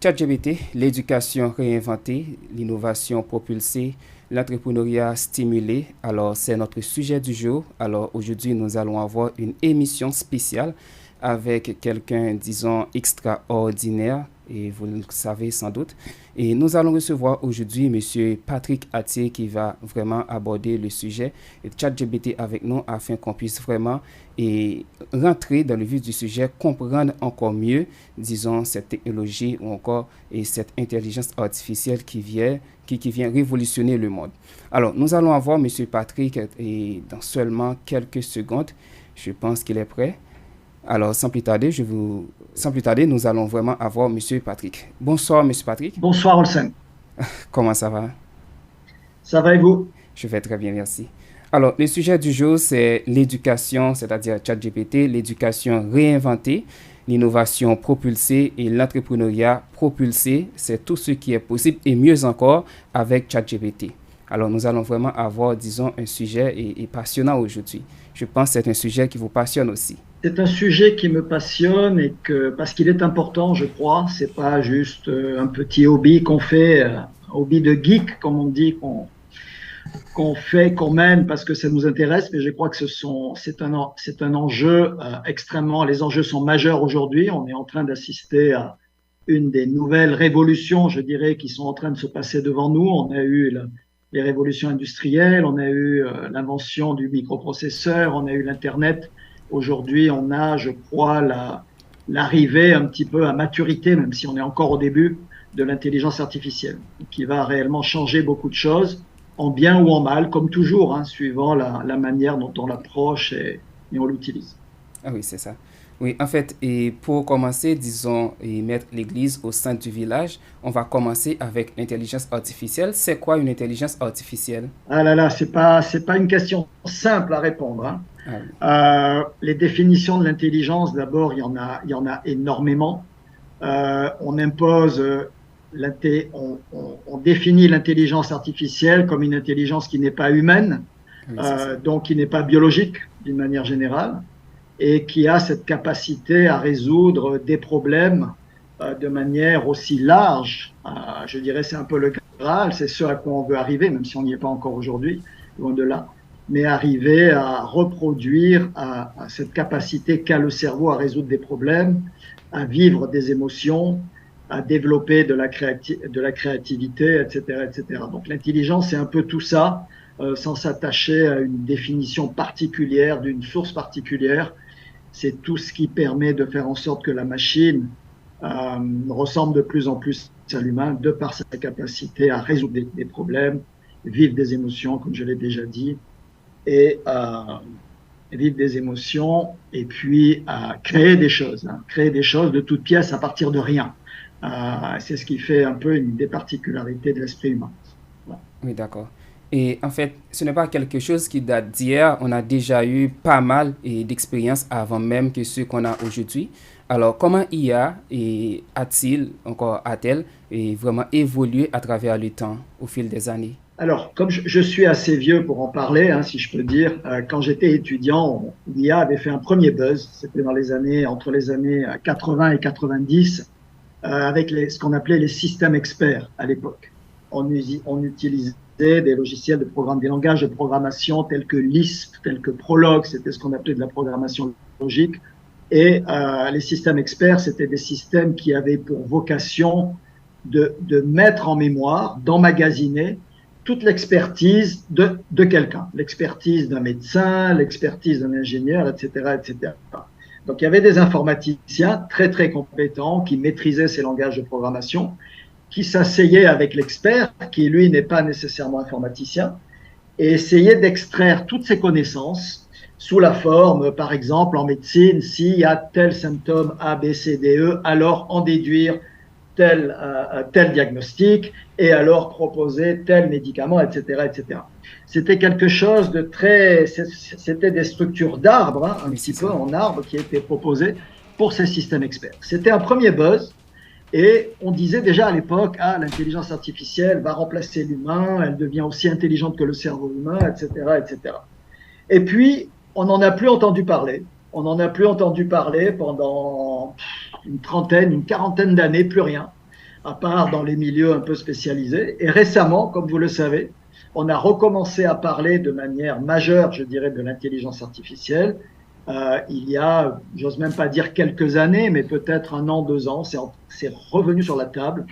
ChatGPT, l'éducation réinventée, l'innovation propulsée, l'entrepreneuriat stimulé. Alors, c'est notre sujet du jour. Alors, aujourd'hui, nous allons avoir une émission spéciale avec quelqu'un, disons, extraordinaire, et vous le savez sans doute. Et nous allons recevoir aujourd'hui M. Patrick Attier qui va vraiment aborder le sujet de ChatGPT avec nous afin qu'on puisse vraiment rentrer dans le vif du sujet, comprendre encore mieux, disons, cette technologie ou encore cette intelligence artificielle qui vient révolutionner le monde. Alors, nous allons avoir M. Patrick dans seulement quelques secondes. Je pense qu'il est prêt. Alors, sans plus tarder, nous allons vraiment avoir Monsieur Patrick. Bonsoir, Monsieur Patrick. Bonsoir Olsen, Comment ça va? ça va et vous? Je vais très bien, merci. Alors, le sujet du jour, c'est l'éducation, c'est-à-dire ChatGPT, l'éducation réinventée, l'innovation propulsée et l'entrepreneuriat propulsé. C'est tout ce qui est possible et mieux encore avec ChatGPT. Alors, nous allons vraiment avoir, disons, un sujet passionnant aujourd'hui. Je pense que c'est un sujet qui vous passionne aussi. C'est un sujet qui me passionne et que parce qu'il est important, je crois. C'est pas juste un petit hobby qu'on fait, hobby de geek comme on dit, qu'on fait, qu'on mène parce que ça nous intéresse. Mais je crois que c'est un enjeu extrêmement. Les enjeux sont majeurs aujourd'hui. On est en train d'assister à une des nouvelles révolutions, je dirais, qui sont en train de se passer devant nous. On a eu les révolutions industrielles, on a eu l'invention du microprocesseur, on a eu l'Internet. Aujourd'hui, on a, je crois, l'arrivée un petit peu à maturité, même si on est encore au début, de l'intelligence artificielle, qui va réellement changer beaucoup de choses, en bien ou en mal, comme toujours, hein, suivant la manière dont on l'approche et on l'utilise. Ah oui, c'est ça. Oui, en fait, et pour commencer, disons, et mettre l'église au centre du village, on va commencer avec l'intelligence artificielle. C'est quoi une intelligence artificielle? Ah là là, c'est pas une question simple à répondre, hein. Ah oui, Les définitions de l'intelligence, d'abord, il y en a énormément. On impose, on définit l'intelligence artificielle comme une intelligence qui n'est pas humaine, oui, c'est ça. donc qui n'est pas biologique d'une manière générale, et qui a cette capacité à résoudre des problèmes de manière aussi large. Je dirais c'est un peu le Graal, c'est ce à quoi on veut arriver, même si on n'y est pas encore aujourd'hui, loin de là, mais arriver à reproduire à cette capacité qu'a le cerveau à résoudre des problèmes, à vivre des émotions, à développer de la créativité, etc., etc. Donc l'intelligence, c'est un peu tout ça, sans s'attacher à une définition particulière, d'une source particulière. C'est tout ce qui permet de faire en sorte que la machine ressemble de plus en plus à l'humain, de par sa capacité à résoudre des problèmes, vivre des émotions, comme je l'ai déjà dit, et vivre des émotions, et puis créer des choses, hein, créer des choses de toutes pièces à partir de rien. C'est ce qui fait un peu une des particularités de l'esprit humain. Voilà. Oui, d'accord. Et en fait, ce n'est pas quelque chose qui date d'hier. On a déjà eu pas mal d'expériences avant même que ce qu'on a aujourd'hui. Alors, comment IA a-t-il, encore a-t-elle, vraiment évolué à travers le temps, au fil des années? Alors, comme je suis assez vieux pour en parler, hein, si je peux dire, quand j'étais étudiant, l'IA avait fait un premier buzz. C'était dans les années, entre les années 80 et 90, avec ce qu'on appelait les systèmes experts à l'époque. On utilisait des logiciels de programme, des langages de programmation tels que Lisp, tels que Prolog, c'était ce qu'on appelait de la programmation logique. Et les systèmes experts, c'était des systèmes qui avaient pour vocation de mettre en mémoire, d'emmagasiner toute l'expertise de quelqu'un, l'expertise d'un médecin, l'expertise d'un ingénieur, etc., etc. Donc il y avait des informaticiens très très compétents qui maîtrisaient ces langages de programmation, qui s'asseyaient avec l'expert, qui lui n'est pas nécessairement informaticien, et essayaient d'extraire toutes ces connaissances sous la forme, par exemple, en médecine, s'il y a tel symptôme A, B, C, D, E, alors en déduire tel diagnostic et alors proposer tel médicament, etc., etc. C'était quelque chose de très, c'était des structures d'arbres, hein, un Oui, c'est petit peu ça. en arbre qui étaient proposées pour ces systèmes experts. C'était un premier buzz et on disait déjà à l'époque, ah, l'intelligence artificielle va remplacer l'humain, elle devient aussi intelligente que le cerveau humain, etc., etc. Et puis, on n'en a plus entendu parler. On n'en a plus entendu parler pendant une trentaine, une quarantaine d'années, plus rien. à part dans les milieux un peu spécialisés. Et récemment, comme vous le savez, on a recommencé à parler de manière majeure, je dirais, de l'intelligence artificielle. Il y a, j'ose même pas dire quelques années, mais peut-être un an, 2 ans, c'est revenu sur la table,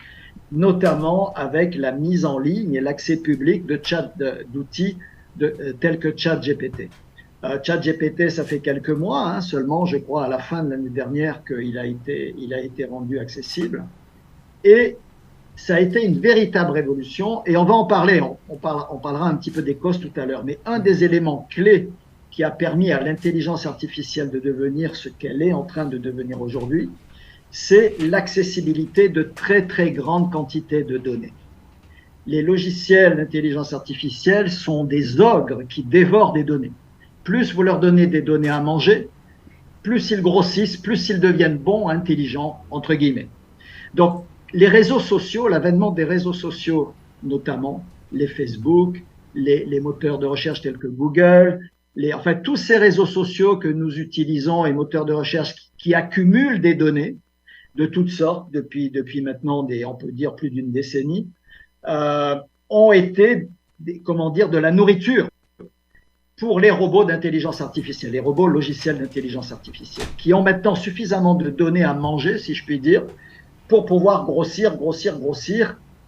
notamment avec la mise en ligne et l'accès public d'outils tels que ChatGPT. ChatGPT, ça fait quelques mois, hein, seulement, je crois, à la fin de l'année dernière qu'il il a été rendu accessible. Et ça a été une véritable révolution. Et on va en parler, on parlera un petit peu des causes tout à l'heure. Mais un des éléments clés qui a permis à l'intelligence artificielle de devenir ce qu'elle est en train de devenir aujourd'hui, c'est l'accessibilité de très, très grandes quantités de données. Les logiciels d'intelligence artificielle sont des ogres qui dévorent des données. Plus vous leur donnez des données à manger, plus ils grossissent, plus ils deviennent bons, intelligents, entre guillemets. Donc, les réseaux sociaux, l'avènement des réseaux sociaux, notamment les Facebook, les moteurs de recherche tels que Google, enfin, tous ces réseaux sociaux que nous utilisons et moteurs de recherche qui accumulent des données de toutes sortes depuis maintenant, on peut dire, plus d'une décennie, ont été, comment dire, de la nourriture pour les robots d'intelligence artificielle, les robots logiciels d'intelligence artificielle, qui ont maintenant suffisamment de données à manger, si je puis dire, pour pouvoir grossir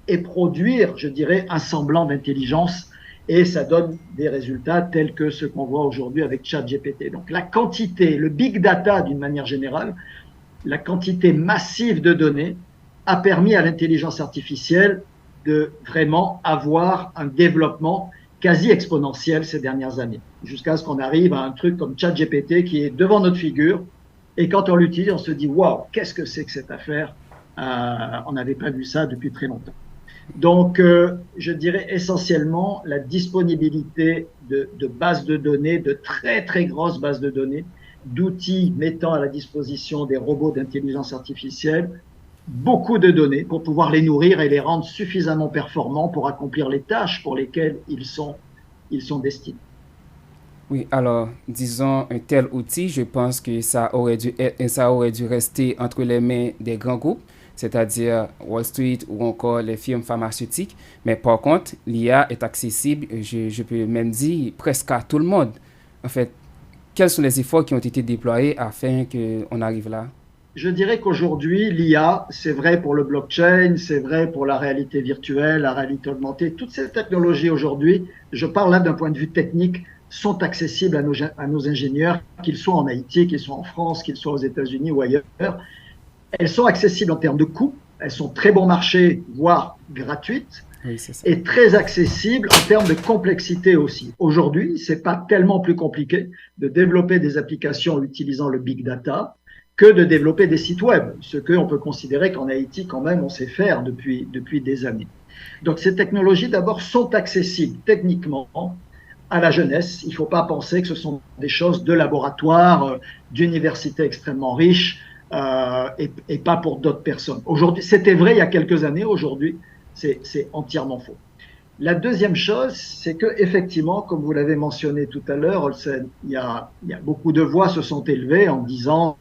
et produire, je dirais, un semblant d'intelligence. Et ça donne des résultats tels que ceux qu'on voit aujourd'hui avec ChatGPT. Donc la quantité, le big data d'une manière générale, la quantité massive de données a permis à l'intelligence artificielle de vraiment avoir un développement quasi exponentiel ces dernières années, jusqu'à ce qu'on arrive à un truc comme ChatGPT qui est devant notre figure. Et quand on l'utilise, on se dit « Waouh, qu'est-ce que c'est que cette affaire ?» On n'avait pas vu ça depuis très longtemps. Donc, je dirais essentiellement la disponibilité de bases de données, de très, très grosses bases de données, d'outils mettant à la disposition des robots d'intelligence artificielle beaucoup de données pour pouvoir les nourrir et les rendre suffisamment performants pour accomplir les tâches pour lesquelles ils sont destinés. Oui, alors, disons, un tel outil, je pense que ça aurait dû rester entre les mains des grands groupes, c'est-à-dire Wall Street ou encore les firmes pharmaceutiques. Mais par contre, l'IA est accessible, je peux même dire, presque à tout le monde. En fait, quels sont les efforts qui ont été déployés afin qu'on arrive là? Je dirais qu'aujourd'hui, l'IA, c'est vrai pour le blockchain, c'est vrai pour la réalité virtuelle, la réalité augmentée. Toutes ces technologies aujourd'hui, je parle là d'un point de vue technique, sont accessibles à nos ingénieurs, qu'ils soient en Haïti, qu'ils soient en France, qu'ils soient aux États-Unis ou ailleurs. Elles sont accessibles en termes de coûts, elles sont très bon marché, voire gratuites, oui, et très accessibles en termes de complexité aussi. Aujourd'hui, c'est pas tellement plus compliqué de développer des applications utilisant le big data que de développer des sites web, ce qu'on peut considérer qu'en Haïti, quand même, on sait faire depuis des années. Donc, ces technologies, d'abord, sont accessibles techniquement à la jeunesse. Il ne faut pas penser que ce sont des choses de laboratoire, d'universités extrêmement riches, et pas pour d'autres personnes. Aujourd'hui, c'était vrai il y a quelques années, aujourd'hui, c'est entièrement faux. La deuxième chose, c'est que effectivement, comme vous l'avez mentionné tout à l'heure, il y a beaucoup de voix se sont élevées en disant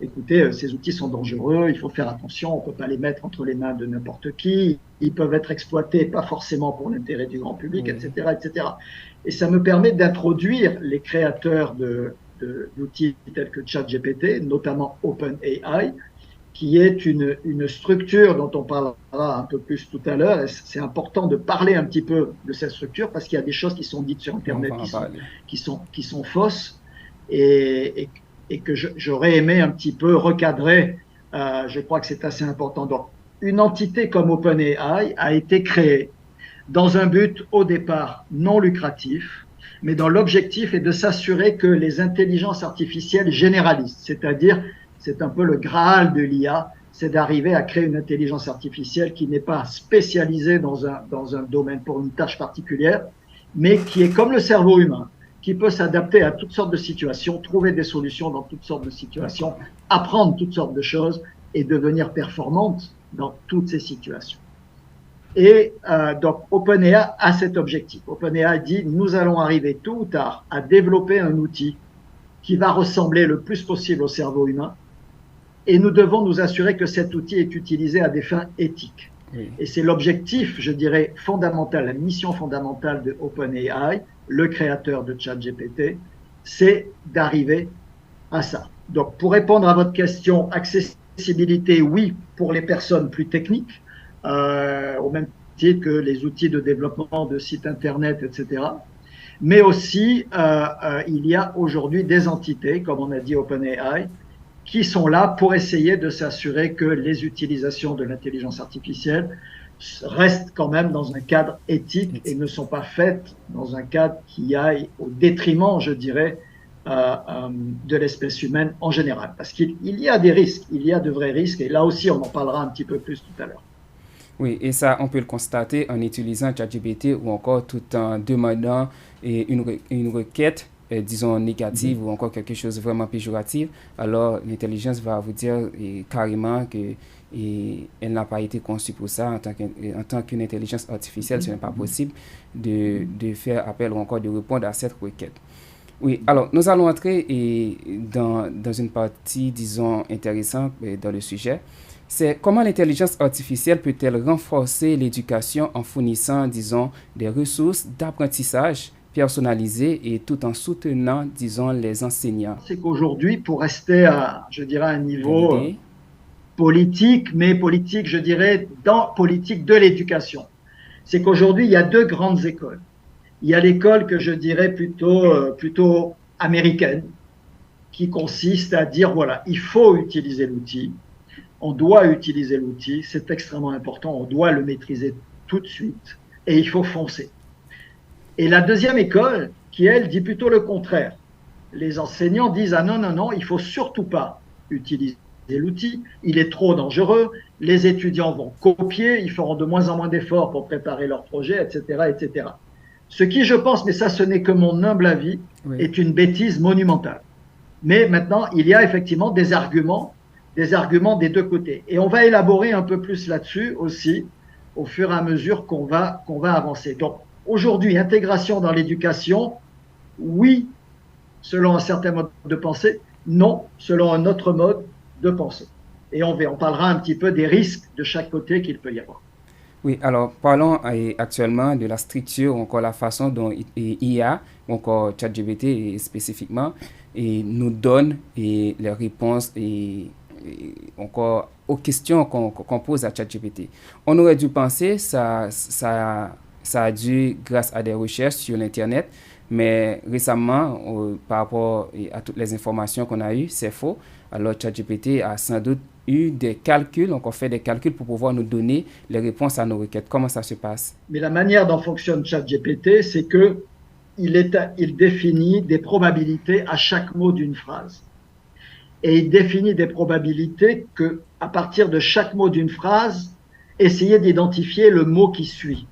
écoutez, ces outils sont dangereux, il faut faire attention, on ne peut pas les mettre entre les mains de n'importe qui, ils peuvent être exploités, pas forcément pour l'intérêt du grand public, etc., etc. Et ça me permet d'introduire les créateurs d'outils tels que ChatGPT, notamment OpenAI, qui est une structure dont on parlera un peu plus tout à l'heure. C'est important de parler un petit peu de cette structure parce qu'il y a des choses qui sont dites sur Internet qui sont fausses et que j'aurais aimé un petit peu recadrer. Je crois que c'est assez important. Donc, une entité comme OpenAI a été créée dans un but au départ non lucratif, mais dont l'objectif est de s'assurer que les intelligences artificielles généralisent, c'est-à-dire c'est un peu le Graal de l'IA, c'est d'arriver à créer une intelligence artificielle qui n'est pas spécialisée dans un domaine pour une tâche particulière, mais qui est comme le cerveau humain, qui peut s'adapter à toutes sortes de situations, trouver des solutions dans toutes sortes de situations, apprendre toutes sortes de choses et devenir performante dans toutes ces situations. Et donc, OpenAI a cet objectif. OpenAI dit, nous allons arriver tôt ou tard à développer un outil qui va ressembler le plus possible au cerveau humain et nous devons nous assurer que cet outil est utilisé à des fins éthiques. Oui. Et c'est l'objectif, je dirais, fondamental, la mission fondamentale de OpenAI, le créateur de ChatGPT, c'est d'arriver à ça. Donc, pour répondre à votre question, accessibilité, oui, pour les personnes plus techniques, au même titre que les outils de développement de sites Internet, etc. Mais aussi, il y a aujourd'hui des entités, comme on a dit OpenAI, qui sont là pour essayer de s'assurer que les utilisations de l'intelligence artificielle restent quand même dans un cadre éthique et ne sont pas faites dans un cadre qui aille au détriment, je dirais, de l'espèce humaine en général. Parce qu'il y a des risques, il y a de vrais risques, et là aussi on en parlera un petit peu plus tout à l'heure. Oui, et ça, on peut le constater en utilisant ChatGPT ou encore tout en demandant une requête, disons négative ou encore quelque chose vraiment péjoratif. Alors, l'intelligence va vous dire carrément que elle n'a pas été conçue pour ça. En tant qu'une intelligence artificielle, ce n'est pas possible de faire appel ou encore de répondre à cette requête. Oui, alors nous allons entrer dans une partie, disons, intéressante dans le sujet. C'est comment l'intelligence artificielle peut-elle renforcer l'éducation en fournissant, disons, des ressources d'apprentissage personnalisées et tout en soutenant, disons, les enseignants. C'est qu'aujourd'hui, pour rester à, je dirais, à un niveau politique, mais politique, je dirais, politique de l'éducation, c'est qu'aujourd'hui, il y a deux grandes écoles. Il y a l'école que je dirais plutôt américaine, qui consiste à dire, voilà, il faut utiliser l'outil, on doit utiliser l'outil, c'est extrêmement important, on doit le maîtriser tout de suite et il faut foncer. Et la deuxième école, qui elle dit plutôt le contraire. Les enseignants disent, ah non, non, non, il faut surtout pas utiliser l'outil, il est trop dangereux, les étudiants vont copier, ils feront de moins en moins d'efforts pour préparer leur projet, etc., etc. Ce qui, je pense, mais ça ce n'est que mon humble avis, oui, est une bêtise monumentale. Mais maintenant, il y a effectivement des arguments des deux côtés. Et on va élaborer un peu plus là-dessus aussi au fur et à mesure qu'on va avancer. Donc aujourd'hui, intégration dans l'éducation, oui, selon un certain mode de pensée, non, selon un autre mode de pensée. Et on parlera un petit peu des risques de chaque côté qu'il peut y avoir. Oui, alors parlons actuellement de la structure, encore la façon dont IA, encore ChatGPT spécifiquement, nous donne les réponses encore aux questions qu'on pose à ChatGPT. On aurait dû penser ça a dû grâce à des recherches sur l'Internet, mais récemment, par rapport à toutes les informations qu'on a eues, c'est faux. Alors ChatGPT a sans doute eu des calculs, donc on fait des calculs pour pouvoir nous donner les réponses à nos requêtes. Comment ça se passe? Mais la manière dont fonctionne ChatGPT, c'est que il définit des probabilités à chaque mot d'une phrase. Et il définit des probabilités que, à partir de chaque mot d'une phrase, essayer d'identifier le mot qui suit.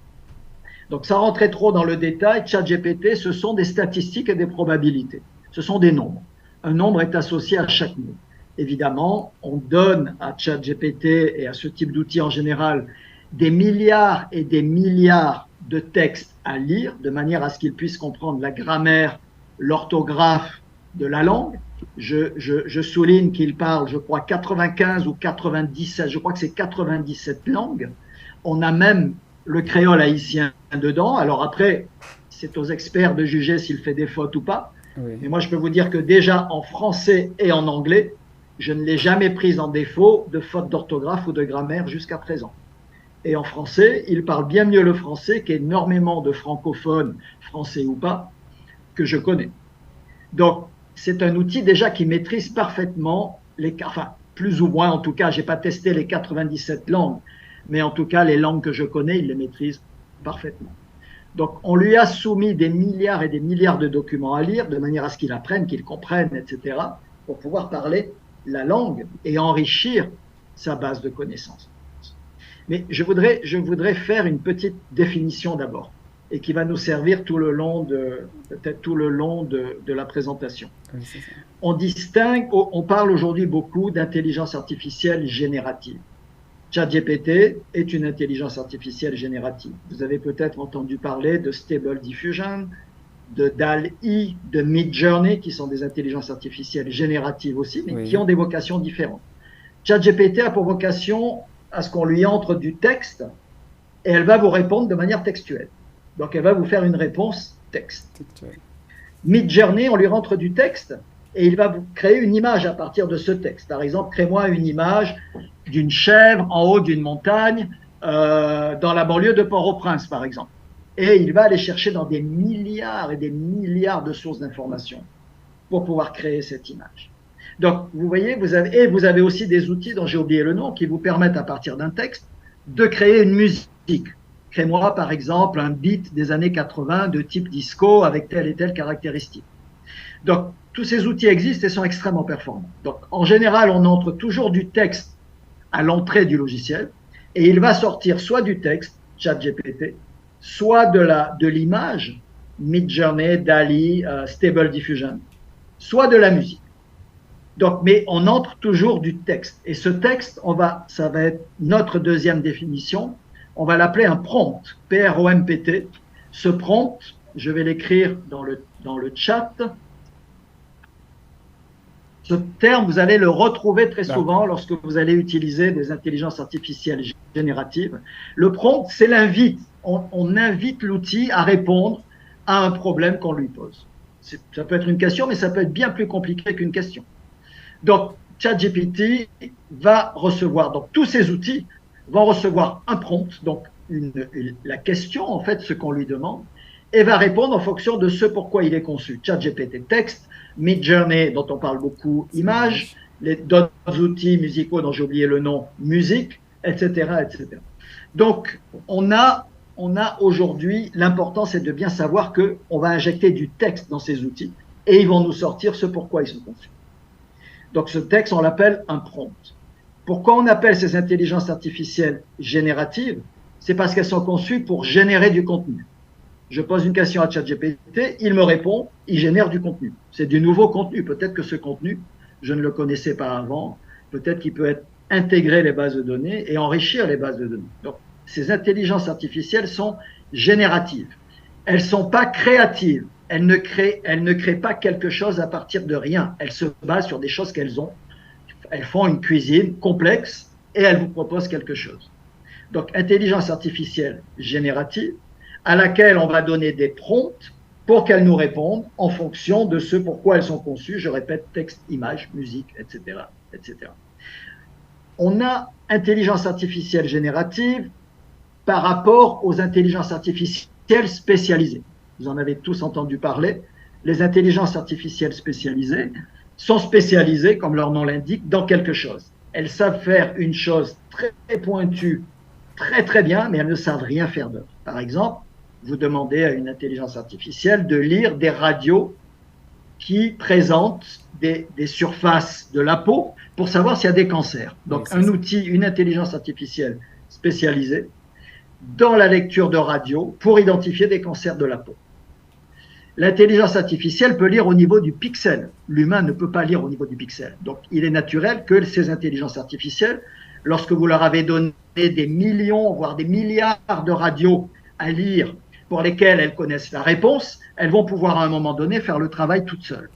Donc, sans rentrer trop dans le détail, ChatGPT, ce sont des statistiques et des probabilités. Ce sont des nombres. Un nombre est associé à chaque mot. Évidemment, on donne à ChatGPT et à ce type d'outils en général des milliards et des milliards de textes à lire, de manière à ce qu'il puisse comprendre la grammaire, l'orthographe de la langue. Je souligne qu'il parle, je crois, 95 ou 97, je crois que c'est 97 langues. On a même le créole haïtien dedans. Alors après, c'est aux experts de juger s'il fait des fautes ou pas. Oui. Mais moi, je peux vous dire que déjà en français et en anglais, je ne l'ai jamais pris en défaut de faute d'orthographe ou de grammaire jusqu'à présent. Et en français, il parle bien mieux le français qu'énormément de francophones, français ou pas, que je connais. Donc, c'est un outil déjà qui maîtrise parfaitement enfin, plus ou moins en tout cas, j'ai pas testé les 97 langues, mais en tout cas, les langues que je connais, il les maîtrise parfaitement. Donc, on lui a soumis des milliards et des milliards de documents à lire, de manière à ce qu'il apprenne, qu'il comprenne, etc., pour pouvoir parler la langue et enrichir sa base de connaissances. Mais je voudrais faire une petite définition d'abord, et qui va nous servir tout le long peut-être tout le long de la présentation. Oui, c'est ça. On parle aujourd'hui beaucoup d'intelligence artificielle générative. ChatGPT est une intelligence artificielle générative. Vous avez peut-être entendu parler de Stable Diffusion, de DALL-E, de Midjourney, qui sont des intelligences artificielles génératives aussi, mais oui, qui ont des vocations différentes. ChatGPT a pour vocation à ce qu'on lui entre du texte et elle va vous répondre de manière textuelle. Donc, elle va vous faire une réponse texte. Midjourney, on lui rentre du texte et il va vous créer une image à partir de ce texte. Par exemple, crée-moi une image d'une chèvre en haut d'une montagne dans la banlieue de Port-au-Prince, par exemple. Et il va aller chercher dans des milliards et des milliards de sources d'informations pour pouvoir créer cette image. Donc, vous voyez, vous avez aussi des outils dont j'ai oublié le nom qui vous permettent, à partir d'un texte, de créer une musique. Crée-moi, par exemple, un beat des années 80 de type disco avec telle et telle caractéristique. Donc, tous ces outils existent et sont extrêmement performants. Donc, en général, on entre toujours du texte à l'entrée du logiciel et il va sortir soit du texte, ChatGPT, soit de l'image, Midjourney, DALL-E, Stable Diffusion, soit de la musique. Donc, mais on entre toujours du texte. Et ce texte, ça va être notre deuxième définition. On va l'appeler un prompt, P-R-O-M-P-T. Ce prompt, je vais l'écrire dans le chat. Ce terme, vous allez le retrouver très souvent lorsque vous allez utiliser des intelligences artificielles génératives. Le prompt, c'est l'invite. On invite l'outil à répondre à un problème qu'on lui pose. Ça peut être une question, mais ça peut être bien plus compliqué qu'une question. Donc, ChatGPT va recevoir, donc tous ces outils vont recevoir un prompt, donc la question, en fait, ce qu'on lui demande, et va répondre en fonction de ce pourquoi il est conçu. ChatGPT texte, Midjourney, dont on parle beaucoup, images, d'autres outils musicaux dont j'ai oublié le nom, musique, etc., etc. Donc, on a aujourd'hui, l'important, c'est de bien savoir qu'on va injecter du texte dans ces outils et ils vont nous sortir ce pourquoi ils sont conçus. Donc, ce texte, on l'appelle un prompt. Pourquoi on appelle ces intelligences artificielles génératives? C'est parce qu'elles sont conçues pour générer du contenu. Je pose une question à ChatGPT, il me répond, il génère du contenu. C'est du nouveau contenu. Peut-être que ce contenu, je ne le connaissais pas avant. Peut-être qu'il peut être intégrer les bases de données et enrichir les bases de données. Donc, ces intelligences artificielles sont génératives. Elles ne sont pas créatives. Elles ne créent pas quelque chose à partir de rien. Elles se basent sur des choses qu'elles ont. Elles font une cuisine complexe et elles vous proposent quelque chose. Donc, intelligence artificielle générative à laquelle on va donner des prompts pour qu'elles nous répondent en fonction de ce pourquoi elles sont conçues. Je répète, texte, image, musique, etc., etc. On a intelligence artificielle générative par rapport aux intelligences artificielles spécialisées. Vous en avez tous entendu parler. Les intelligences artificielles spécialisées sont spécialisées, comme leur nom l'indique, dans quelque chose. Elles savent faire une chose très pointue, très très bien, mais elles ne savent rien faire d'autre. Par exemple, vous demandez à une intelligence artificielle de lire des radios qui présentent des surfaces de la peau pour savoir s'il y a des cancers. Donc, un outil, une intelligence artificielle spécialisée dans la lecture de radio pour identifier des cancers de la peau. L'intelligence artificielle peut lire au niveau du pixel. L'humain ne peut pas lire au niveau du pixel. Donc, il est naturel que ces intelligences artificielles, lorsque vous leur avez donné des millions, voire des milliards de radios à lire pour lesquelles elles connaissent la réponse, elles vont pouvoir à un moment donné faire le travail toutes seules.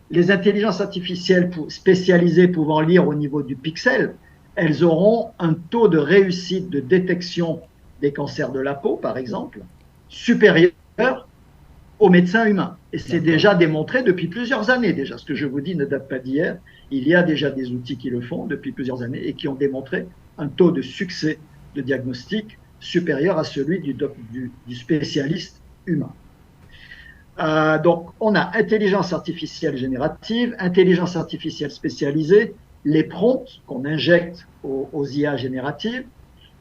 Les intelligences artificielles spécialisées pouvant lire au niveau du pixel, elles auront un taux de réussite de détection des cancers de la peau, par exemple, supérieur aux médecins humains. Et c'est déjà démontré depuis plusieurs années déjà. Ce que je vous dis ne date pas d'hier. Il y a déjà des outils qui le font depuis plusieurs années et qui ont démontré un taux de succès de diagnostic supérieur à celui du spécialiste humain. Donc, on a intelligence artificielle générative, intelligence artificielle spécialisée, les prompts qu'on injecte aux IA génératives,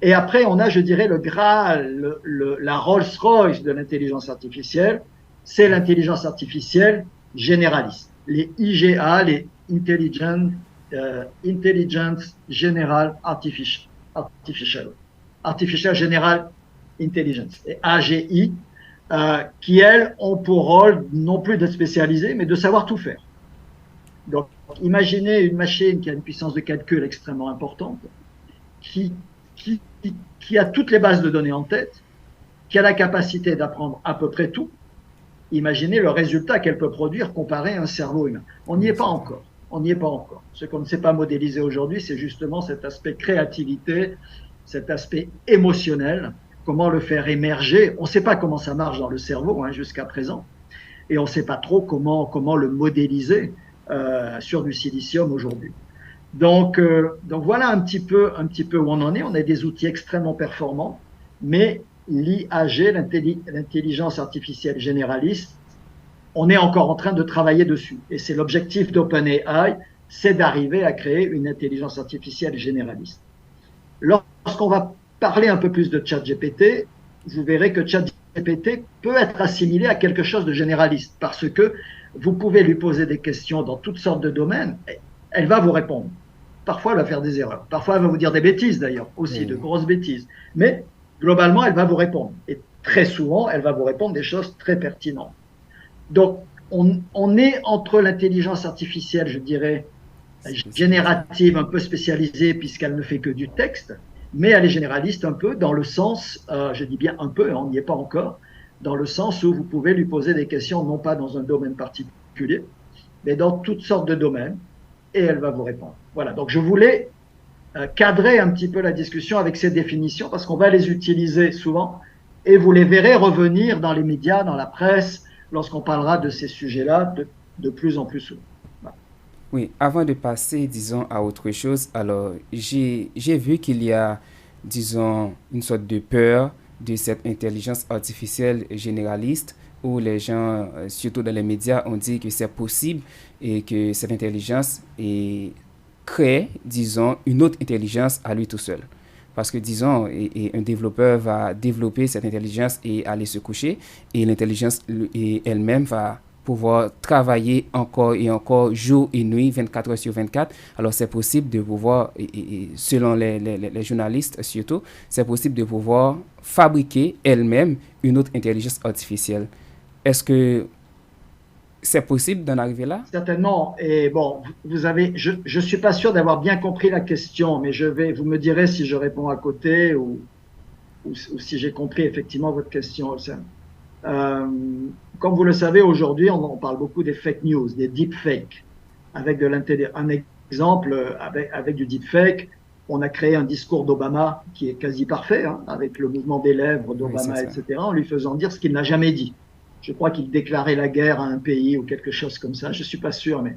et après, on a, je dirais, le Graal, la Rolls-Royce de l'intelligence artificielle, c'est l'intelligence artificielle généraliste, les IGA, les Intelligence General Artificial General Intelligence, et AGI, qui, elles, ont pour rôle non plus d'être spécialisées, mais de savoir tout faire. Donc, imaginez une machine qui a une puissance de calcul extrêmement importante, qui a toutes les bases de données en tête, qui a la capacité d'apprendre à peu près tout. Imaginez le résultat qu'elle peut produire comparé à un cerveau humain. On n'y est pas encore. On n'y est pas encore. Ce qu'on ne sait pas modéliser aujourd'hui, c'est justement cet aspect créativité, cet aspect émotionnel, comment le faire émerger. On ne sait pas comment ça marche dans le cerveau jusqu'à présent, et on ne sait pas trop comment le modéliser sur du silicium aujourd'hui. Donc voilà un petit peu où on en est. On a des outils extrêmement performants, mais l'IAG, l'intelligence artificielle généraliste, on est encore en train de travailler dessus. Et c'est l'objectif d'OpenAI, c'est d'arriver à créer une intelligence artificielle généraliste. Lorsqu'on va parler un peu plus de ChatGPT, vous verrez que ChatGPT peut être assimilé à quelque chose de généraliste, parce que vous pouvez lui poser des questions dans toutes sortes de domaines, elle va vous répondre. Parfois, elle va faire des erreurs. Parfois, elle va vous dire des bêtises, d'ailleurs, aussi, de grosses bêtises. Mais globalement, elle va vous répondre. Et très souvent, elle va vous répondre des choses très pertinentes. Donc, on est entre l'intelligence artificielle, je dirais, générative, un peu spécialisée, puisqu'elle ne fait que du texte, mais elle est généraliste un peu, dans le sens, je dis bien un peu, on n'y est pas encore, dans le sens où vous pouvez lui poser des questions, non pas dans un domaine particulier, mais dans toutes sortes de domaines, et elle va vous répondre. Voilà, donc je voulais cadrer un petit peu la discussion avec ces définitions, parce qu'on va les utiliser souvent, et vous les verrez revenir dans les médias, dans la presse, lorsqu'on parlera de ces sujets-là de plus en plus souvent. Voilà. Oui, avant de passer, disons, à autre chose, alors j'ai vu qu'il y a, disons, une sorte de peur de cette intelligence artificielle généraliste où les gens, surtout dans les médias, ont dit que c'est possible et que cette intelligence crée, disons, une autre intelligence à lui tout seul. Parce que, disons, un développeur va développer cette intelligence et aller se coucher, et l'intelligence elle-même va pouvoir travailler encore et encore, jour et nuit, 24 heures sur 24. Alors, c'est possible de pouvoir, selon les journalistes surtout, c'est possible de pouvoir fabriquer elle-même une autre intelligence artificielle. Est-ce que c'est possible d'en arriver là? Certainement. Et bon, je suis pas sûr d'avoir bien compris la question, mais vous me direz si je réponds à côté ou si j'ai compris effectivement votre question, Olsen. Comme vous le savez, aujourd'hui, on parle beaucoup des fake news, des deepfakes. Avec un exemple, avec du deepfake, on a créé un discours d'Obama qui est quasi parfait, avec le mouvement des lèvres d'Obama, oui, etc., en lui faisant dire ce qu'il n'a jamais dit. Je crois qu'il déclarait la guerre à un pays ou quelque chose comme ça. Je suis pas sûr, mais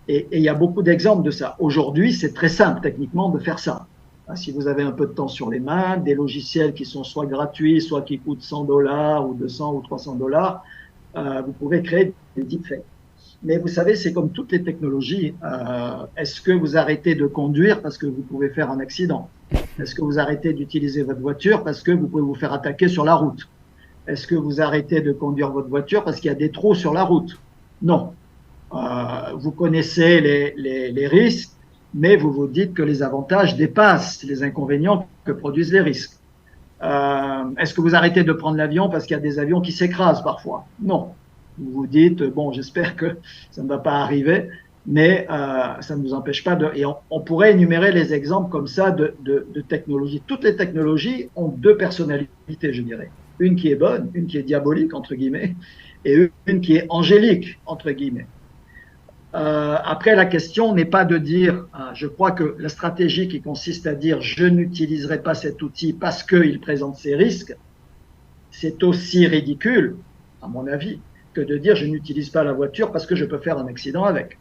et il y a beaucoup d'exemples de ça. Aujourd'hui, c'est très simple techniquement de faire ça. Si vous avez un peu de temps sur les mains, des logiciels qui sont soit gratuits, soit qui coûtent $100 ou 200 ou $300, vous pouvez créer des deepfakes. Mais vous savez, c'est comme toutes les technologies. Est-ce que vous arrêtez de conduire parce que vous pouvez faire un accident? Est-ce que vous arrêtez d'utiliser votre voiture parce que vous pouvez vous faire attaquer sur la route? Est-ce que vous arrêtez de conduire votre voiture parce qu'il y a des trous sur la route? Non. Vous connaissez les risques, mais vous vous dites que les avantages dépassent les inconvénients que produisent les risques. Est-ce que vous arrêtez de prendre l'avion parce qu'il y a des avions qui s'écrasent parfois? Non. Vous vous dites, bon, j'espère que ça ne va pas arriver, mais ça ne nous empêche pas de... Et on pourrait énumérer les exemples comme ça de technologies. Toutes les technologies ont deux personnalités, je dirais. Une qui est bonne, une qui est diabolique, entre guillemets, et une qui est angélique, entre guillemets. Après, la question n'est pas de dire, je crois que la stratégie qui consiste à dire je n'utiliserai pas cet outil parce qu'il présente ces risques, c'est aussi ridicule, à mon avis, que de dire je n'utilise pas la voiture parce que je peux faire un accident avec.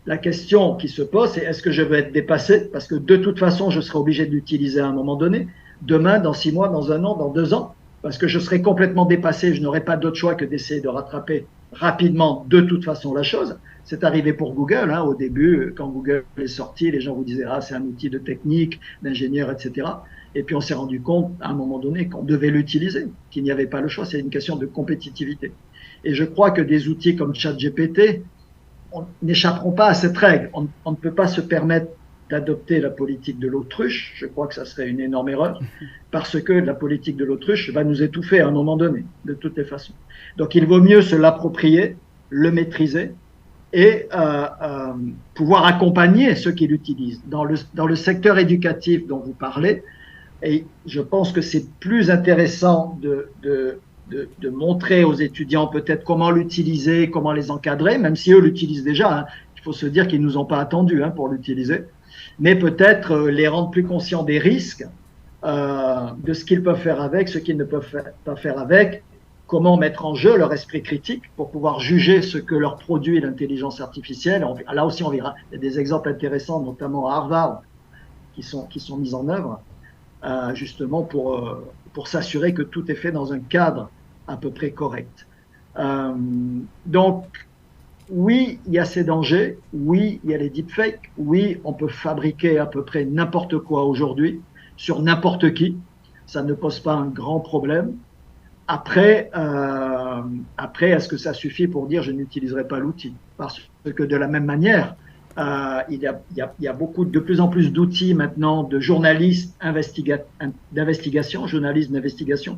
La question qui se pose, c'est est-ce que je veux être dépassé parce que de toute façon, je serai obligé de l'utiliser à un moment donné, demain, dans 6 mois, dans 1 an, dans 2 ans, parce que je serai complètement dépassé, je n'aurai pas d'autre choix que d'essayer de rattraper rapidement de toute façon la chose. C'est arrivé pour Google, au début, quand Google est sorti, les gens vous disaient c'est un outil de technique, d'ingénieur, etc. Et puis on s'est rendu compte à un moment donné qu'on devait l'utiliser, qu'il n'y avait pas le choix, c'est une question de compétitivité. Et je crois que des outils comme ChatGPT n'échapperont pas à cette règle. On ne peut pas se permettre d'adopter la politique de l'autruche. Je crois que ça serait une énorme erreur, parce que la politique de l'autruche va nous étouffer à un moment donné, de toutes les façons. Donc il vaut mieux se l'approprier, le maîtriser, et pouvoir accompagner ceux qui l'utilisent. Dans le secteur éducatif dont vous parlez, et je pense que c'est plus intéressant de montrer aux étudiants peut-être comment l'utiliser, comment les encadrer, même si eux l'utilisent déjà. Il faut se dire qu'ils ne nous ont pas attendus pour l'utiliser, mais peut-être les rendre plus conscients des risques, de ce qu'ils peuvent faire avec, ce qu'ils ne peuvent pas faire avec, comment mettre en jeu leur esprit critique pour pouvoir juger ce que leur produit l'intelligence artificielle. Là aussi, on verra, il y a des exemples intéressants, notamment à Harvard, qui sont mis en œuvre, justement pour s'assurer que tout est fait dans un cadre à peu près correct. Donc, oui, il y a ces dangers, oui, il y a les deepfakes, oui, on peut fabriquer à peu près n'importe quoi aujourd'hui, sur n'importe qui, ça ne pose pas un grand problème. Après, est-ce que ça suffit pour dire je n'utiliserai pas l'outil? Parce que de la même manière, il y a de plus en plus d'outils maintenant de journalistes d'investigation, journalistes d'investigation.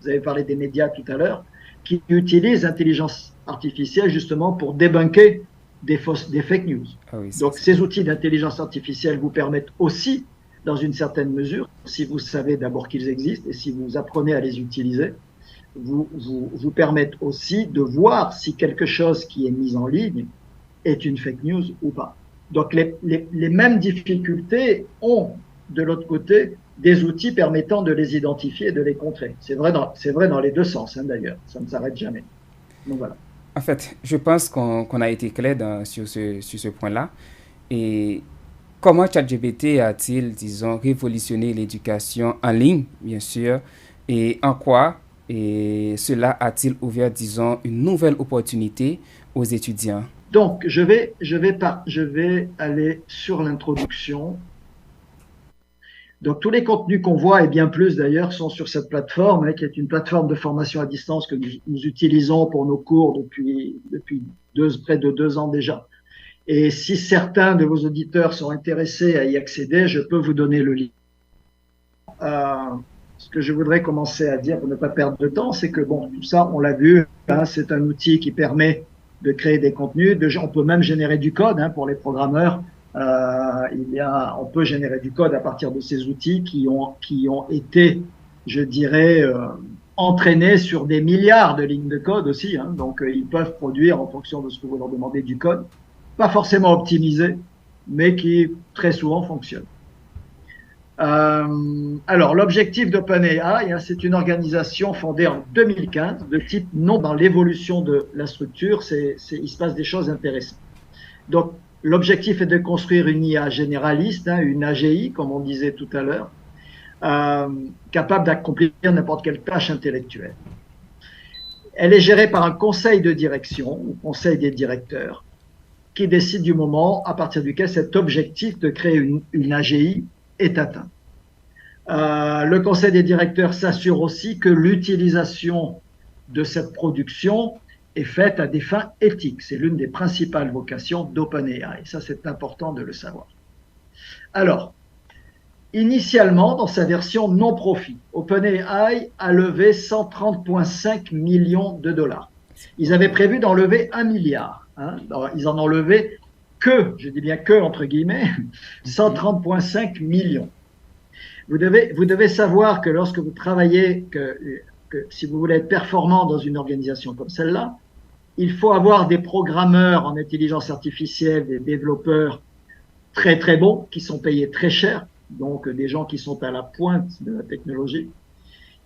Vous avez parlé des médias tout à l'heure, qui utilisent l'intelligence artificielle justement pour débunker des fake news. Ah oui, donc ces outils d'intelligence artificielle vous permettent aussi, dans une certaine mesure, si vous savez d'abord qu'ils existent et si vous apprenez à les utiliser, vous permettent aussi de voir si quelque chose qui est mis en ligne est une fake news ou pas. Donc les mêmes difficultés ont de l'autre côté des outils permettant de les identifier et de les contrer. C'est vrai dans les deux sens d'ailleurs, ça ne s'arrête jamais. Donc voilà. En fait, je pense qu'on a été clair sur ce point-là. Et comment ChatGPT a-t-il, disons, révolutionné l'éducation en ligne, bien sûr, et en quoi cela a-t-il ouvert, disons, une nouvelle opportunité aux étudiants? Donc, je vais aller sur l'introduction. Donc, tous les contenus qu'on voit, et bien plus d'ailleurs, sont sur cette plateforme, qui est une plateforme de formation à distance que nous utilisons pour nos cours depuis près de 2 ans déjà. Et si certains de vos auditeurs sont intéressés à y accéder, je peux vous donner le lien. Ce que je voudrais commencer à dire pour ne pas perdre de temps, c'est que bon, tout ça, on l'a vu, c'est un outil qui permet de créer des contenus. On peut même générer du code pour les programmeurs. On peut générer du code à partir de ces outils qui ont été, je dirais, entraînés sur des milliards de lignes de code aussi. Donc, ils peuvent produire en fonction de ce que vous leur demandez du code, pas forcément optimisé, mais qui très souvent fonctionne. Alors, l'objectif d'OpenAI, c'est une organisation fondée en 2015, de type non dans l'évolution de la structure, il se passe des choses intéressantes. Donc, l'objectif est de construire une IA généraliste, une AGI, comme on disait tout à l'heure, capable d'accomplir n'importe quelle tâche intellectuelle. Elle est gérée par un conseil de direction, ou conseil des directeurs, qui décide du moment à partir duquel cet objectif de créer une AGI est atteint. Le conseil des directeurs s'assure aussi que l'utilisation de cette production est faite à des fins éthiques. C'est l'une des principales vocations d'OpenAI. Ça, c'est important de le savoir. Alors, initialement, dans sa version non profit, OpenAI a levé 130,5 millions de dollars. Ils avaient prévu d'en lever 1 milliard. Ils en ont levé que, je dis bien que entre guillemets, 130,5 millions. Vous devez savoir que lorsque vous travaillez, que si vous voulez être performant dans une organisation comme celle-là, il faut avoir des programmeurs en intelligence artificielle, des développeurs très très bons, qui sont payés très cher, donc des gens qui sont à la pointe de la technologie.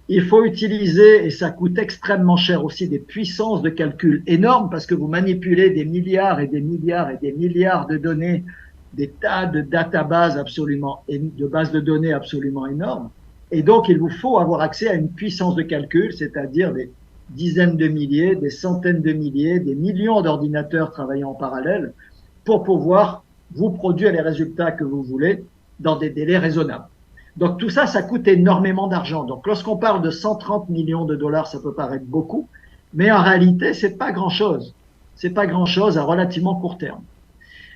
Il faut utiliser, et ça coûte extrêmement cher aussi, des puissances de calcul énormes, parce que vous manipulez des milliards et des milliards et des milliards de données, des tas de databases absolument, de bases de données absolument énormes. Et donc, il vous faut avoir accès à une puissance de calcul, c'est-à-dire des dizaines de milliers, des centaines de milliers, des millions d'ordinateurs travaillant en parallèle pour pouvoir vous produire les résultats que vous voulez dans des délais raisonnables. Donc tout ça, ça coûte énormément d'argent. Donc lorsqu'on parle de 130 millions de dollars, ça peut paraître beaucoup, mais en réalité, c'est pas grand-chose. C'est pas grand-chose à relativement court terme.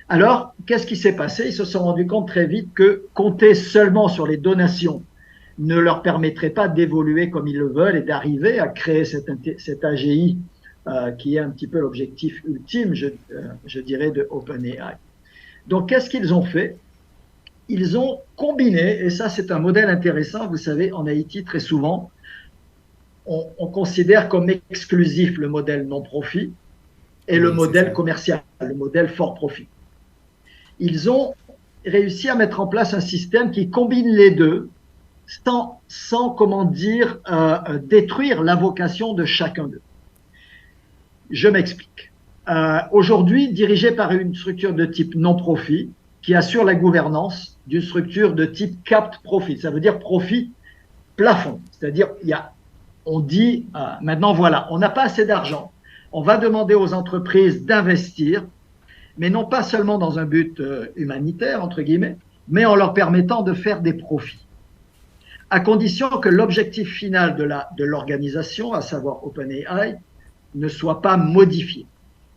Alors, qu'est-ce qui s'est passé? Ils se sont rendus compte très vite que compter seulement sur les donations ne leur permettrait pas d'évoluer comme ils le veulent et d'arriver à créer cette AGI qui est un petit peu l'objectif ultime, je dirais, de OpenAI. Donc, qu'est-ce qu'ils ont fait? Ils ont combiné, et ça c'est un modèle intéressant, vous savez, en Haïti très souvent, on considère comme exclusif le modèle non-profit et le modèle commercial, le modèle fort profit. Ils ont réussi à mettre en place un système qui combine les deux sans comment dire, détruire la vocation de chacun d'eux. Je m'explique. Aujourd'hui, dirigé par une structure de type non-profit qui assure la gouvernance d'une structure de type capped profit, ça veut dire profit plafond, c'est-à-dire on dit maintenant voilà, on n'a pas assez d'argent, on va demander aux entreprises d'investir, mais non pas seulement dans un but humanitaire, entre guillemets, mais en leur permettant de faire des profits, à condition que l'objectif final de l'organisation, à savoir OpenAI, ne soit pas modifié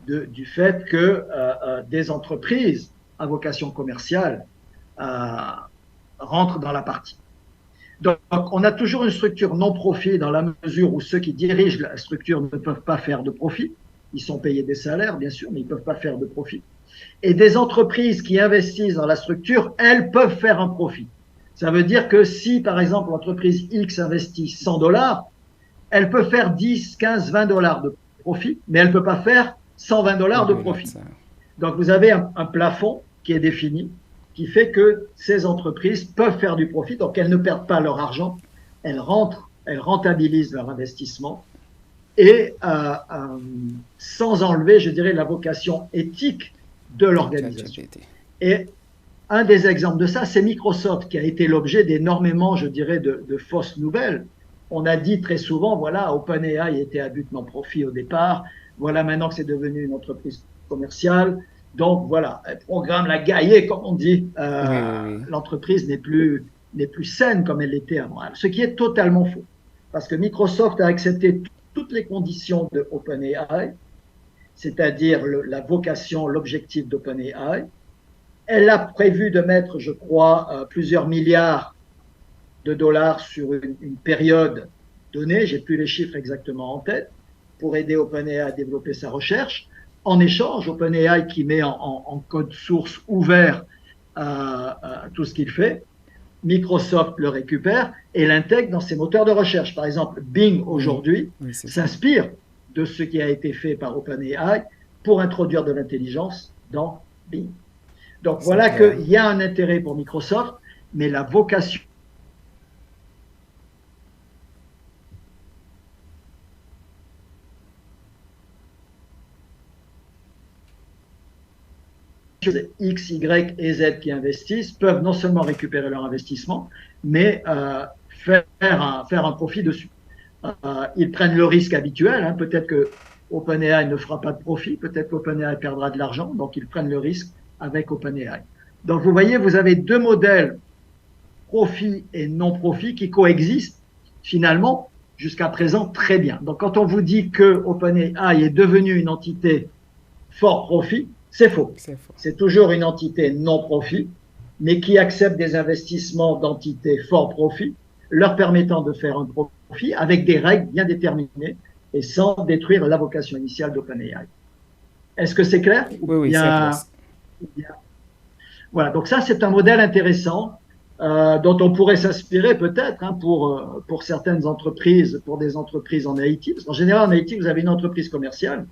du fait que des entreprises à vocation commerciale rentrent dans la partie. Donc, on a toujours une structure non-profit dans la mesure où ceux qui dirigent la structure ne peuvent pas faire de profit. Ils sont payés des salaires, bien sûr, mais ils ne peuvent pas faire de profit. Et des entreprises qui investissent dans la structure, elles peuvent faire un profit. Ça veut dire que si, par exemple, l'entreprise X investit $100, elle peut faire 10, 15, $20 de profit, mais elle ne peut pas faire $120 de profit. Donc, vous avez un plafond qui est défini, qui fait que ces entreprises peuvent faire du profit, donc elles ne perdent pas leur argent, elles rentabilisent leur investissement, et sans enlever, je dirais, la vocation éthique de l'organisation. Et un des exemples de ça, c'est Microsoft, qui a été l'objet d'énormément, je dirais, de fausses nouvelles. On a dit très souvent, voilà, OpenAI était à but non profit au départ, voilà maintenant que c'est devenu une entreprise commerciale, donc voilà, elle programme la gaillée, comme on dit, oui. L'entreprise n'est plus saine comme elle l'était avant. Ce qui est totalement faux, parce que Microsoft a accepté toutes les conditions de OpenAI, c'est-à-dire la vocation, l'objectif d'OpenAI. Elle a prévu de mettre, je crois, plusieurs milliards de dollars sur une période donnée, j'ai plus les chiffres exactement en tête, pour aider OpenAI à développer sa recherche. En échange, OpenAI qui met en code source ouvert tout ce qu'il fait, Microsoft le récupère et l'intègre dans ses moteurs de recherche. Par exemple, Bing aujourd'hui s'inspire de ce qui a été fait par OpenAI pour introduire de l'intelligence dans Bing. Donc voilà qu'il y a un intérêt pour Microsoft, mais la vocation X, Y et Z qui investissent peuvent non seulement récupérer leur investissement, mais faire un profit dessus. Ils prennent le risque habituel, hein, peut-être que OpenAI ne fera pas de profit, peut-être qu'OpenAI perdra de l'argent, donc ils prennent le risque avec OpenAI. Donc vous voyez, vous avez deux modèles, profit et non-profit, qui coexistent finalement jusqu'à présent très bien. Donc quand on vous dit que OpenAI est devenu une entité fort profit, c'est faux. C'est toujours une entité non-profit, mais qui accepte des investissements d'entités fort profit, leur permettant de faire un profit avec des règles bien déterminées et sans détruire la vocation initiale d'OpenAI. Est-ce que c'est clair? Oui, c'est clair. Voilà, donc ça, c'est un modèle intéressant dont on pourrait s'inspirer peut-être hein, pour certaines entreprises, pour des entreprises en Haïti. Parce qu'en général, en Haïti, vous avez une entreprise commerciale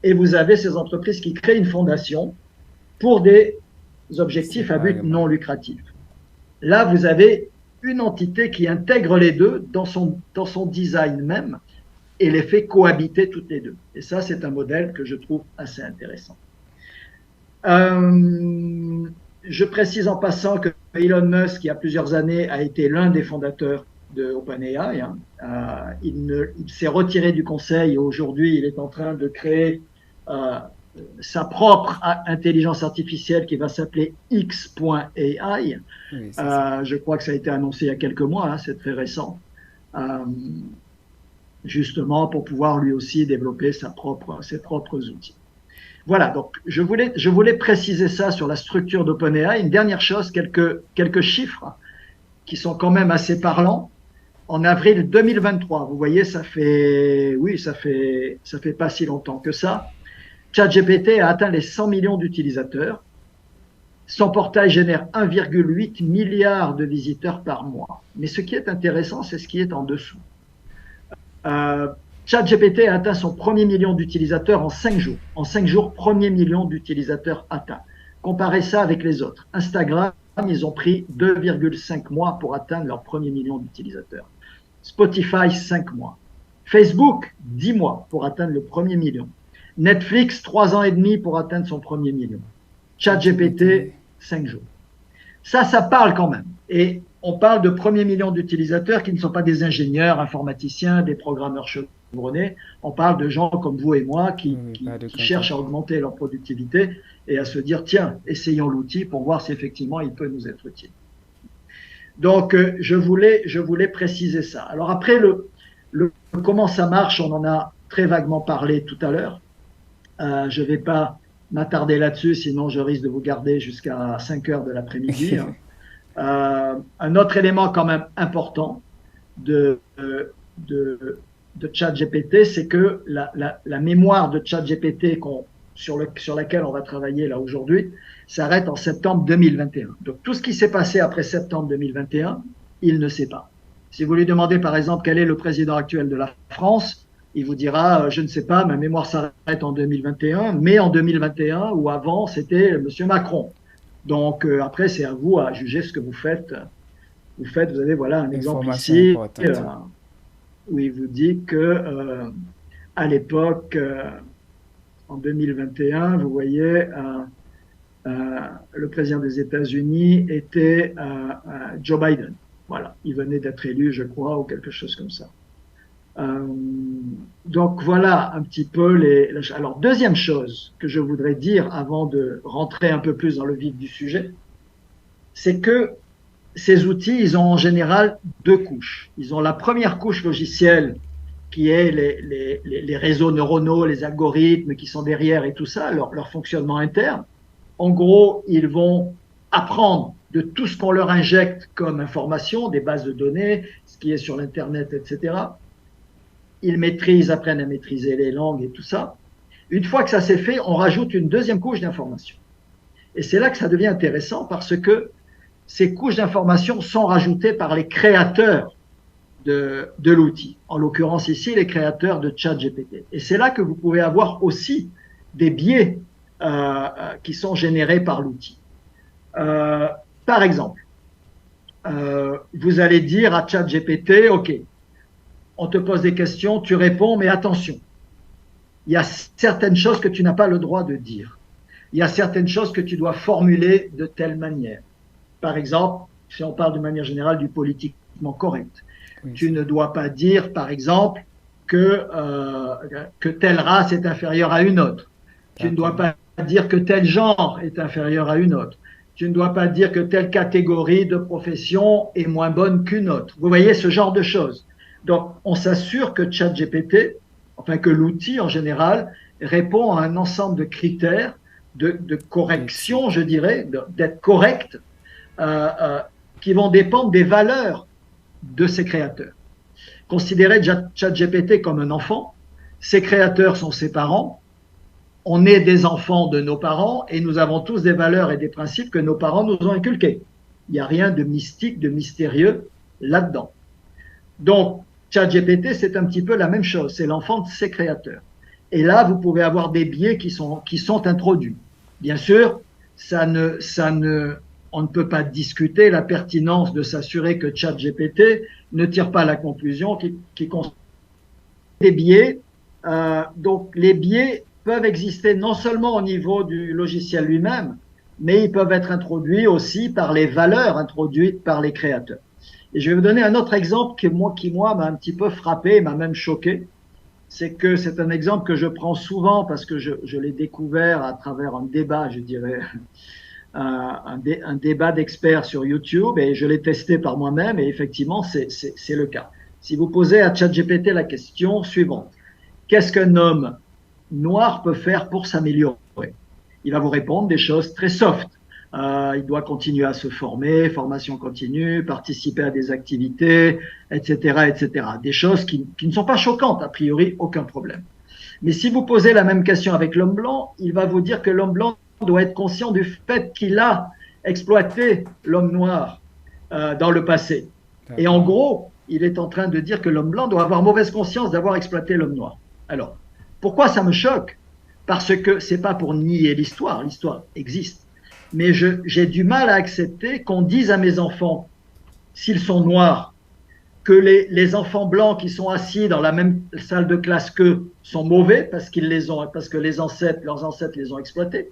et vous avez ces entreprises qui créent une fondation pour des objectifs à but non lucratif. Là, vous avez une entité qui intègre les deux dans son design même et les fait cohabiter toutes les deux. Et ça, c'est un modèle que je trouve assez intéressant. Je précise en passant que Elon Musk, il y a plusieurs années, a été l'un des fondateurs de OpenAI. Hein. Il s'est retiré du conseil et aujourd'hui, il est en train de créer sa propre intelligence artificielle qui va s'appeler X.AI. Oui, je crois que ça a été annoncé il y a quelques mois, hein, c'est très récent. Justement pour pouvoir lui aussi développer ses propres outils. Voilà, donc je voulais préciser ça sur la structure d'OpenAI. Une dernière chose, quelques chiffres qui sont quand même assez parlants. En avril 2023, vous voyez, ça fait pas si longtemps que ça. ChatGPT a atteint les 100 millions d'utilisateurs. Son portail génère 1,8 milliard de visiteurs par mois. Mais ce qui est intéressant, c'est ce qui est en dessous. ChatGPT a atteint son premier million d'utilisateurs en 5 jours. En 5 jours, premier million d'utilisateurs atteints. Comparez ça avec les autres. Instagram, ils ont pris 2,5 mois pour atteindre leur premier million d'utilisateurs. Spotify, 5 mois. Facebook, 10 mois pour atteindre le premier million. Netflix, 3 ans et demi pour atteindre son premier million. ChatGPT, 5 jours. Ça parle quand même. Et on parle de premiers millions d'utilisateurs qui ne sont pas des ingénieurs, informaticiens, des programmeurs chevronnés. On parle de gens comme vous et moi qui cherchent à augmenter leur productivité et à se dire, tiens, essayons l'outil pour voir si effectivement il peut nous être utile. Donc, je voulais préciser ça. Alors après, comment ça marche, on en a très vaguement parlé tout à l'heure. Je ne vais pas m'attarder là-dessus, sinon je risque de vous garder jusqu'à 5 heures de l'après-midi. Un autre élément quand même important de ChatGPT, c'est que la mémoire de ChatGPT sur laquelle on va travailler là aujourd'hui s'arrête en septembre 2021. Donc tout ce qui s'est passé après septembre 2021, il ne sait pas. Si vous lui demandez par exemple quel est le président actuel de la France, il vous dira je ne sais pas, ma mémoire s'arrête en 2021, mais en 2021 ou avant c'était Monsieur Macron. Donc après c'est à vous à juger ce que vous faites. Vous avez voilà un exemple ici où il vous dit que à l'époque en 2021, vous voyez, le président des États-Unis était Joe Biden. Voilà, il venait d'être élu, je crois, ou quelque chose comme ça. Donc voilà un petit peu Alors, deuxième chose que je voudrais dire avant de rentrer un peu plus dans le vif du sujet, c'est que ces outils, ils ont en général deux couches. Ils ont la première couche logicielle qui est les réseaux neuronaux, les algorithmes qui sont derrière et tout ça, leur fonctionnement interne. En gros, ils vont apprendre de tout ce qu'on leur injecte comme information, des bases de données, ce qui est sur l'Internet, etc. Ils apprennent à maîtriser les langues et tout ça. Une fois que ça s'est fait, on rajoute une deuxième couche d'information. Et c'est là que ça devient intéressant parce que ces couches d'information sont rajoutées par les créateurs de l'outil. En l'occurrence ici, les créateurs de ChatGPT. Et c'est là que vous pouvez avoir aussi des biais qui sont générés par l'outil. Par exemple, vous allez dire à ChatGPT, OK, on te pose des questions, tu réponds, mais attention, il y a certaines choses que tu n'as pas le droit de dire. Il y a certaines choses que tu dois formuler de telle manière. Par exemple, si on parle de manière générale du politiquement correct, oui. Tu ne dois pas dire, par exemple, que telle race est inférieure à une autre. Tu ne dois pas dire que tel genre est inférieur à une autre. Tu ne dois pas dire que telle catégorie de profession est moins bonne qu'une autre. Vous voyez ce genre de choses. Donc, on s'assure que ChatGPT, enfin que l'outil en général, répond à un ensemble de critères de correction, je dirais, d'être correct, qui vont dépendre des valeurs de ses créateurs. Considérez ChatGPT comme un enfant, ses créateurs sont ses parents, on est des enfants de nos parents et nous avons tous des valeurs et des principes que nos parents nous ont inculqués. Il n'y a rien de mystique, de mystérieux là-dedans. Donc, ChatGPT, c'est un petit peu la même chose, c'est l'enfant de ses créateurs. Et là, vous pouvez avoir des biais qui sont introduits. Bien sûr, on ne peut pas discuter la pertinence de s'assurer que ChatGPT ne tire pas la conclusion qui constate des biais. Donc, les biais peuvent exister non seulement au niveau du logiciel lui-même, mais ils peuvent être introduits aussi par les valeurs introduites par les créateurs. Et je vais vous donner un autre exemple qui moi, m'a un petit peu frappé, m'a même choqué. C'est un exemple que je prends souvent parce que je l'ai découvert à travers un débat, je dirais, un débat d'experts sur YouTube et je l'ai testé par moi-même et effectivement, c'est le cas. Si vous posez à ChatGPT la question suivante, qu'est-ce qu'un homme noir peut faire pour s'améliorer? Il va vous répondre des choses très soft. Il doit continuer à se former, formation continue, participer à des activités, etc., etc. Des choses qui ne sont pas choquantes, a priori, aucun problème. Mais si vous posez la même question avec l'homme blanc, il va vous dire que l'homme blanc doit être conscient du fait qu'il a exploité l'homme noir dans le passé. Et en gros, il est en train de dire que l'homme blanc doit avoir mauvaise conscience d'avoir exploité l'homme noir. Alors, pourquoi ça me choque? Parce que c'est pas pour nier l'histoire existe. mais j'ai du mal à accepter qu'on dise à mes enfants, s'ils sont noirs, que les enfants blancs qui sont assis dans la même salle de classe qu'eux sont mauvais parce parce que leurs ancêtres les ont exploités,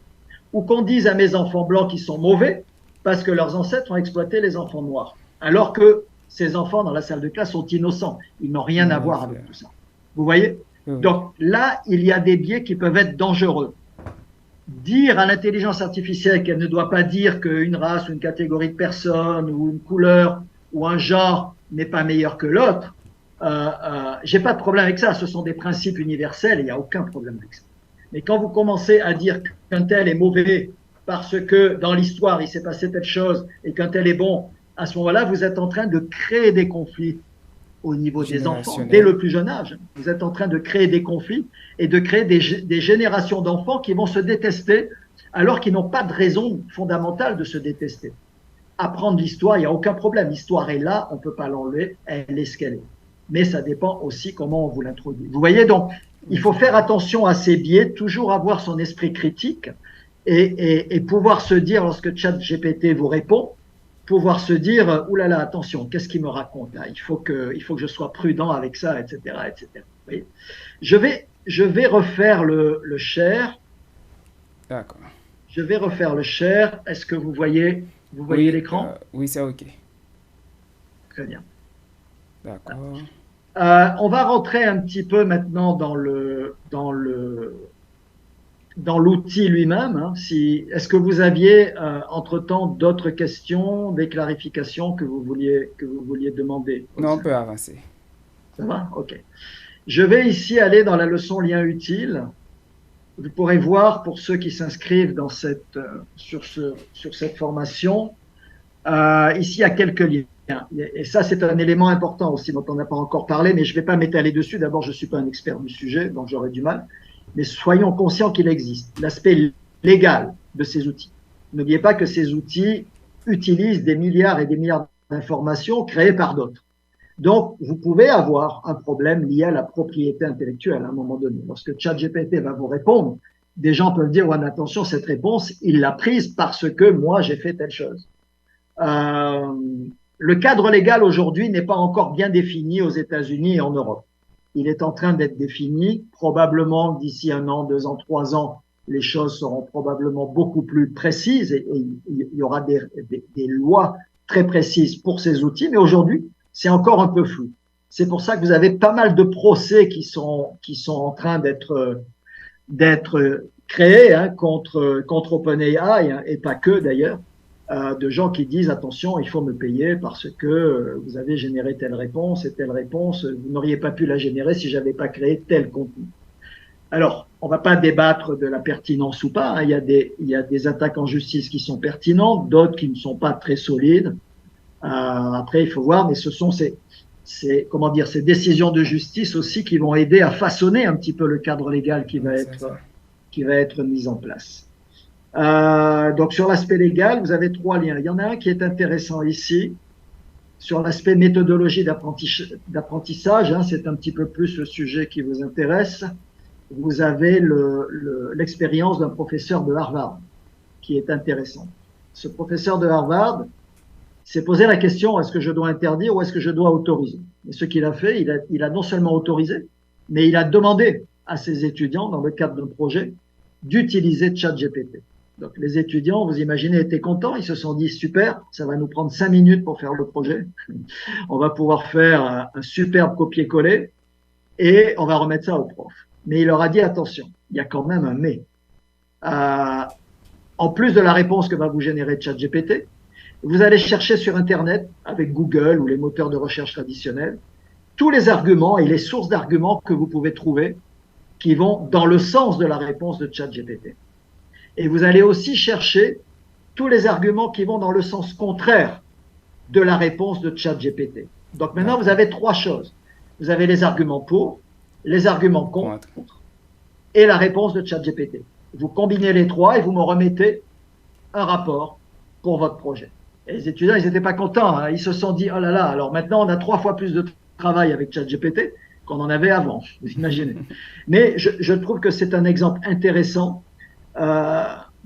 ou qu'on dise à mes enfants blancs qu'ils sont mauvais parce que leurs ancêtres ont exploité les enfants noirs, alors que ces enfants dans la salle de classe sont innocents, ils n'ont rien à voir avec tout ça. Vous voyez? Donc là, il y a des biais qui peuvent être dangereux. Dire à l'intelligence artificielle qu'elle ne doit pas dire qu'une race ou une catégorie de personnes ou une couleur ou un genre n'est pas meilleur que l'autre, j'ai pas de problème avec ça. Ce sont des principes universels et il n'y a aucun problème avec ça. Mais quand vous commencez à dire qu'un tel est mauvais parce que dans l'histoire il s'est passé telle chose et qu'un tel est bon, à ce moment-là, vous êtes en train de créer des conflits au niveau des enfants, dès le plus jeune âge. Vous êtes en train de créer des conflits et de créer des générations d'enfants qui vont se détester alors qu'ils n'ont pas de raison fondamentale de se détester. Apprendre l'histoire, il n'y a aucun problème. L'histoire est là, on ne peut pas l'enlever, elle est ce qu'elle est. Mais ça dépend aussi comment on vous l'introduit. Vous voyez, donc, il faut faire attention à ces biais, toujours avoir son esprit critique et pouvoir se dire, lorsque ChatGPT vous répond, pouvoir se dire, oulala, attention, qu'est-ce qu'il me raconte là? Il faut que je sois prudent avec ça, etc., etc. Vous voyez, je vais refaire le share. D'accord. Je vais refaire le share. Est-ce que vous voyez l'écran? Oui, c'est OK. Très bien. D'accord. On va rentrer un petit peu maintenant dans l'outil lui-même. Hein. Est-ce que vous aviez entre-temps d'autres questions, des clarifications que vous vouliez demander? Non, on peut avancer. Ça va? OK. Je vais ici aller dans la leçon lien utile. Vous pourrez voir, pour ceux qui s'inscrivent sur cette formation, ici il y a quelques liens. Et ça, c'est un élément important aussi dont on n'a pas encore parlé, mais je ne vais pas m'étaler dessus. D'abord, je ne suis pas un expert du sujet, donc j'aurai du mal. Mais soyons conscients qu'il existe l'aspect légal de ces outils. N'oubliez pas que ces outils utilisent des milliards et des milliards d'informations créées par d'autres. Donc, vous pouvez avoir un problème lié à la propriété intellectuelle à un moment donné. Lorsque ChatGPT va vous répondre, des gens peuvent dire, ouais, mais attention, cette réponse, il l'a prise parce que moi, j'ai fait telle chose. Le cadre légal aujourd'hui n'est pas encore bien défini aux États-Unis et en Europe. Il est en train d'être défini. Probablement d'ici 1 an, 2 ans, 3 ans, les choses seront probablement beaucoup plus précises et il y aura des lois très précises pour ces outils. Mais aujourd'hui, c'est encore un peu flou. C'est pour ça que vous avez pas mal de procès qui sont en train d'être créés contre OpenAI, hein, et pas que d'ailleurs. De gens qui disent attention, il faut me payer parce que vous avez généré telle réponse et telle réponse, vous n'auriez pas pu la générer si j'avais pas créé tel contenu. Alors, on va pas débattre de la pertinence ou pas, hein. Il y a des attaques en justice qui sont pertinentes, d'autres qui ne sont pas très solides. Après, il faut voir, mais ce sont ces décisions de justice aussi qui vont aider à façonner un petit peu le cadre légal qui va être mis en place. Donc sur l'aspect légal, vous avez 3 liens. Il y en a un qui est intéressant ici, sur l'aspect méthodologie d'apprentissage, hein, c'est un petit peu plus le sujet qui vous intéresse. Vous avez l'expérience d'un professeur de Harvard qui est intéressant. Ce professeur de Harvard s'est posé la question, est-ce que je dois interdire ou est-ce que je dois autoriser? Et ce qu'il a fait, il a non seulement autorisé, mais il a demandé à ses étudiants, dans le cadre d'un projet, d'utiliser ChatGPT. Donc les étudiants, vous imaginez, étaient contents, ils se sont dit super, ça va nous prendre 5 minutes pour faire le projet, on va pouvoir faire un superbe copier-coller et on va remettre ça au prof. Mais il leur a dit attention, il y a quand même un mais. En plus de la réponse que va vous générer ChatGPT, vous allez chercher sur Internet, avec Google ou les moteurs de recherche traditionnels, tous les arguments et les sources d'arguments que vous pouvez trouver qui vont dans le sens de la réponse de ChatGPT. Et vous allez aussi chercher tous les arguments qui vont dans le sens contraire de la réponse de ChatGPT. Donc maintenant, vous avez 3 choses. Vous avez les arguments pour, les arguments contre et la réponse de ChatGPT. Vous combinez les 3 et vous me remettez un rapport pour votre projet. Et les étudiants, ils n'étaient pas contents, hein. Ils se sont dit, oh là là, alors maintenant, on a 3 fois plus de travail avec ChatGPT qu'on en avait avant, vous imaginez. Mais je trouve que c'est un exemple intéressant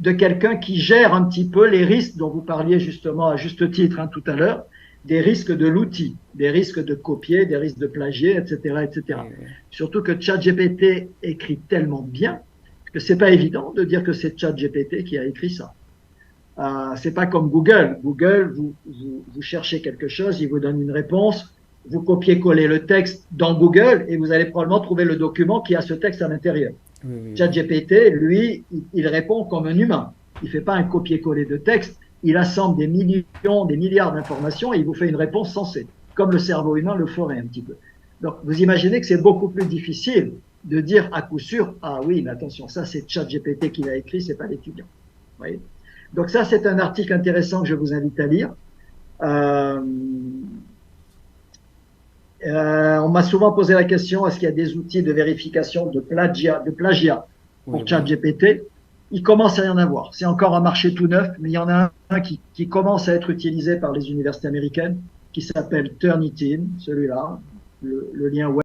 de quelqu'un qui gère un petit peu les risques dont vous parliez justement à juste titre tout à l'heure, des risques de l'outil, des risques de copier, des risques de plagier, etc., etc. Oui. Surtout que ChatGPT écrit tellement bien que c'est pas évident de dire que c'est ChatGPT qui a écrit ça. C'est pas comme Google. Google, vous cherchez quelque chose, il vous donne une réponse, vous copiez-collez le texte dans Google et vous allez probablement trouver le document qui a ce texte à l'intérieur. Oui. ChatGPT, lui, il répond comme un humain. Il fait pas un copier-coller de texte, il assemble des millions, des milliards d'informations et il vous fait une réponse sensée, comme le cerveau humain le ferait un petit peu. Donc, vous imaginez que c'est beaucoup plus difficile de dire à coup sûr, ah oui, mais attention, ça c'est ChatGPT qui l'a écrit, c'est pas l'étudiant. Vous voyez ? Donc ça, c'est un article intéressant que je vous invite à lire. On m'a souvent posé la question, est-ce qu'il y a des outils de vérification de plagiat pour ChatGPT? Il commence à y en avoir. C'est encore un marché tout neuf, mais il y en a un qui commence à être utilisé par les universités américaines, qui s'appelle Turnitin, celui-là. Le lien web